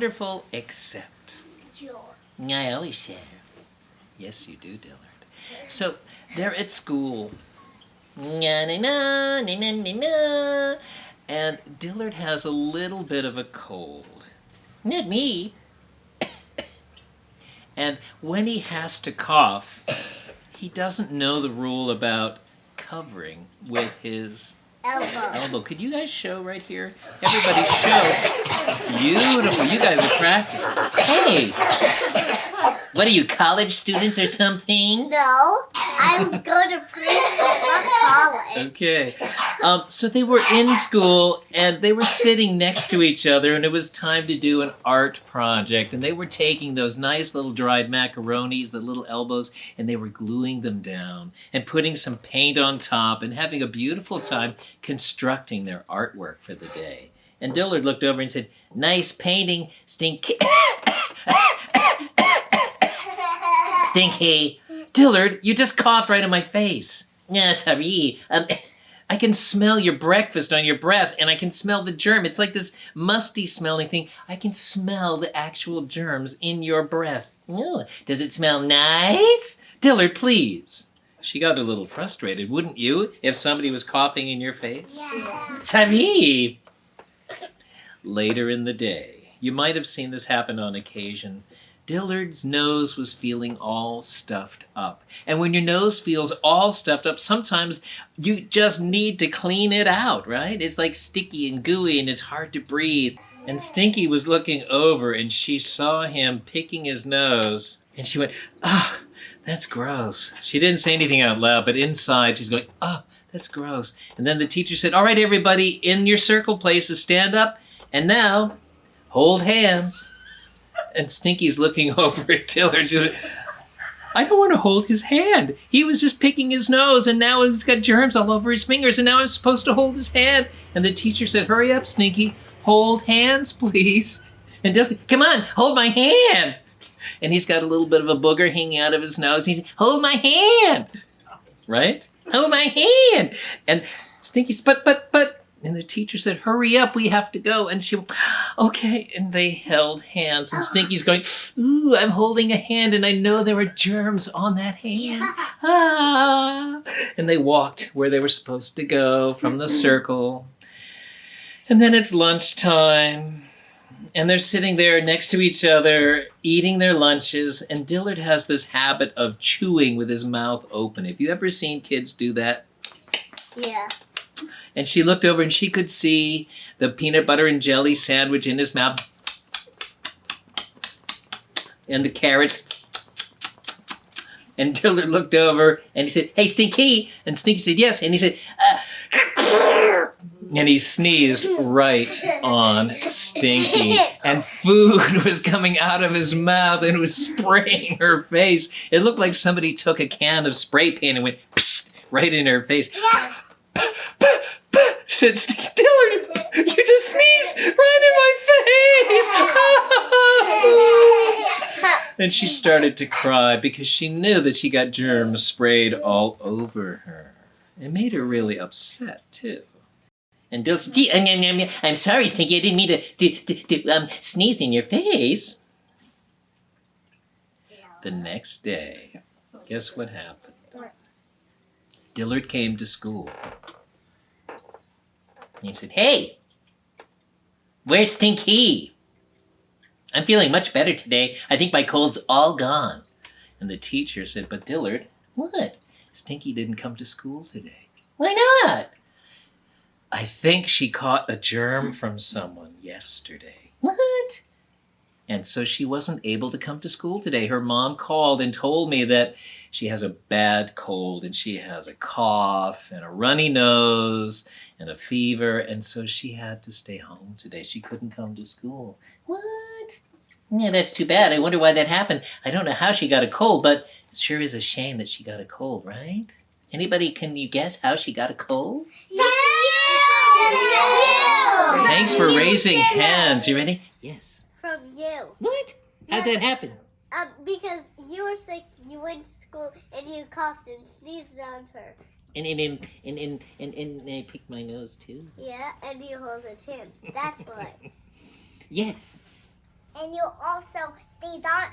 wonderful, except... Yours. I always share. Yes, you do, Dillard. So, they're at school. Na-na-na, and Dillard has a little bit of a cold. Not me. And when he has to cough, he doesn't know the rule about covering with his elbow. Could you guys show right here? Everybody show. Beautiful. You guys are practicing. Hey! What are you, college students or something? No, I'm going to preschool, not college. Okay. So they were in school, and they were sitting next to each other, and it was time to do an art project. And they were taking those nice little dried macaronis, the little elbows, and they were gluing them down and putting some paint on top and having a beautiful time constructing their artwork for the day. And Dillard looked over and said, "Nice painting, Stinky." Stinky. Dillard, you just coughed right in my face. Sorry. I can smell your breakfast on your breath, and I can smell the germ. It's like this musty smelling thing. I can smell the actual germs in your breath. Does it smell nice? Dillard, please. She got a little frustrated, wouldn't you, if somebody was coughing in your face? Yeah. Sorry. Later in the day, you might have seen this happen on occasion. Dillard's nose was feeling all stuffed up. And when your nose feels all stuffed up, sometimes you just need to clean it out, right? It's like sticky and gooey and it's hard to breathe. And Stinky was looking over and she saw him picking his nose and she went, "Oh, that's gross." She didn't say anything out loud, but inside she's going, "Oh, that's gross." And then the teacher said, "All right, everybody, in your circle places, stand up. And now, hold hands." And Stinky's looking over at Dillard. She's like, "I don't want to hold his hand. He was just picking his nose, and now he's got germs all over his fingers, and now I'm supposed to hold his hand." And the teacher said, "Hurry up, Stinky. Hold hands, please." And Dillard said, "Come on, hold my hand." And he's got a little bit of a booger hanging out of his nose. He's, "Hold my hand." Right? "Hold my hand." And Stinky said, but. And the teacher said, "Hurry up, we have to go." And she went, "Okay." And they held hands. And Stinky's going, "Ooh, I'm holding a hand, and I know there are germs on that hand." Ah. And they walked where they were supposed to go from the circle. And then it's lunchtime. And they're sitting there next to each other, eating their lunches. And Dillard has this habit of chewing with his mouth open. Have you ever seen kids do that? Yeah. And she looked over and she could see the peanut butter and jelly sandwich in his mouth. And the carrots. And Dillard looked over and he said, "Hey, Stinky." And Stinky said, "Yes." And he said, and he sneezed right on Stinky. And food was coming out of his mouth and was spraying her face. It looked like somebody took a can of spray paint and went psst, right in her face. Yeah. Said, "Dillard, you just sneezed right in my face." And she started to cry because she knew that she got germs sprayed all over her. It made her really upset, too. And Dillard said, "I'm sorry, Stinky, I didn't mean to sneeze in your face." The next day, guess what happened? Dillard came to school. And he said, "Hey, where's Stinky? I'm feeling much better today. I think my cold's all gone." And the teacher said, "But Dillard, what? Stinky didn't come to school today." "Why not?" "I think she caught a germ from someone yesterday." "What?" And so she wasn't able to come to school today. Her mom called and told me that she has a bad cold and she has a cough and a runny nose and a fever. And so she had to stay home today. She couldn't come to school. "What? Yeah, that's too bad. I wonder why that happened. I don't know how she got a cold, but it sure is a shame that she got a cold, right? Anybody, can you guess how she got a cold?" Yeah. Thanks for raising hands. You ready? Yes. From you. What? How'd that happen? Because you were sick, you went to school, and you coughed and sneezed on her. And I picked my nose too. Yeah, and you hold his hands. That's why. Yes. And you also sneeze on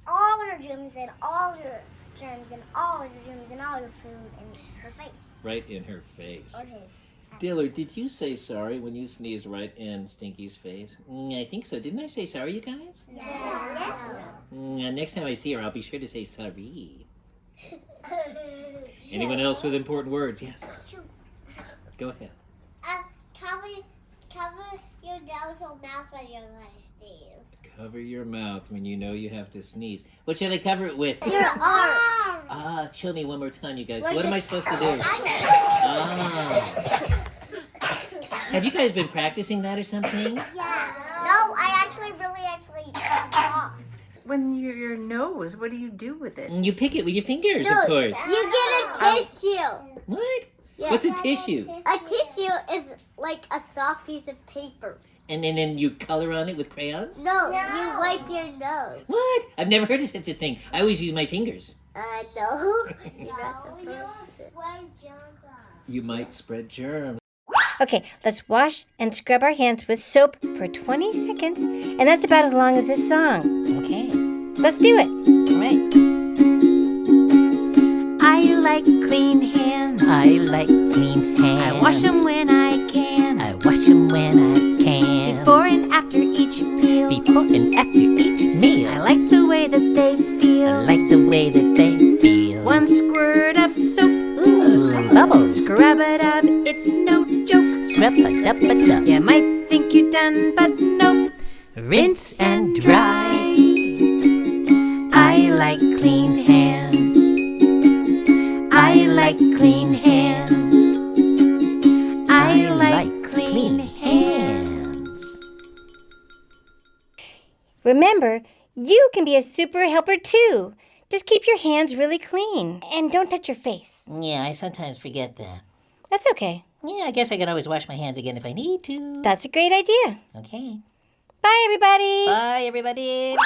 all your germs and all your germs and all your germs and all your food in her face. Right in her face. Or his. Dillard, did you say sorry when you sneezed right in Stinky's face? I think so. Didn't I say sorry, you guys? Yes. Next time I see her, I'll be sure to say sorry. Anyone else with important words? Yes. Go ahead. Cover your nose or mouth when you're going to sneeze. Cover your mouth when you know you have to sneeze. What should I cover it with? Your arm. Show me one more time, you guys. Like What am I supposed to do? Have you guys been practicing that or something? Yeah. No, I actually off. When your nose, what do you do with it? You pick it with your fingers, of course. You get a tissue. What? Yeah. What's a tissue? A tissue is like a soft piece of paper. And then you color on it with crayons? No, you wipe your nose. What? I've never heard of such a thing. I always use my fingers. No. You might spread germs. Okay, let's wash and scrub our hands with soap for 20 seconds, and that's about as long as this song. Okay. Let's do it. All right. I like clean hands. I like clean hands. I wash them when I can. I wash them when I can. Before and after each meal. Before and after each meal. I like the way that they feel. I like the way that they feel. One squirt of soap. Ooh, bubbles. Scrub it up, it's no joke. Scrub-a-dub-a-dub. You might think you're done, but nope. Rinse and dry. I like clean hands. I like clean hands. I like clean hands. Remember, you can be a super helper too. Just keep your hands really clean and don't touch your face. Yeah, I sometimes forget that. That's okay. Yeah, I guess I can always wash my hands again if I need to. That's a great idea. Okay. Bye, everybody. Bye, everybody.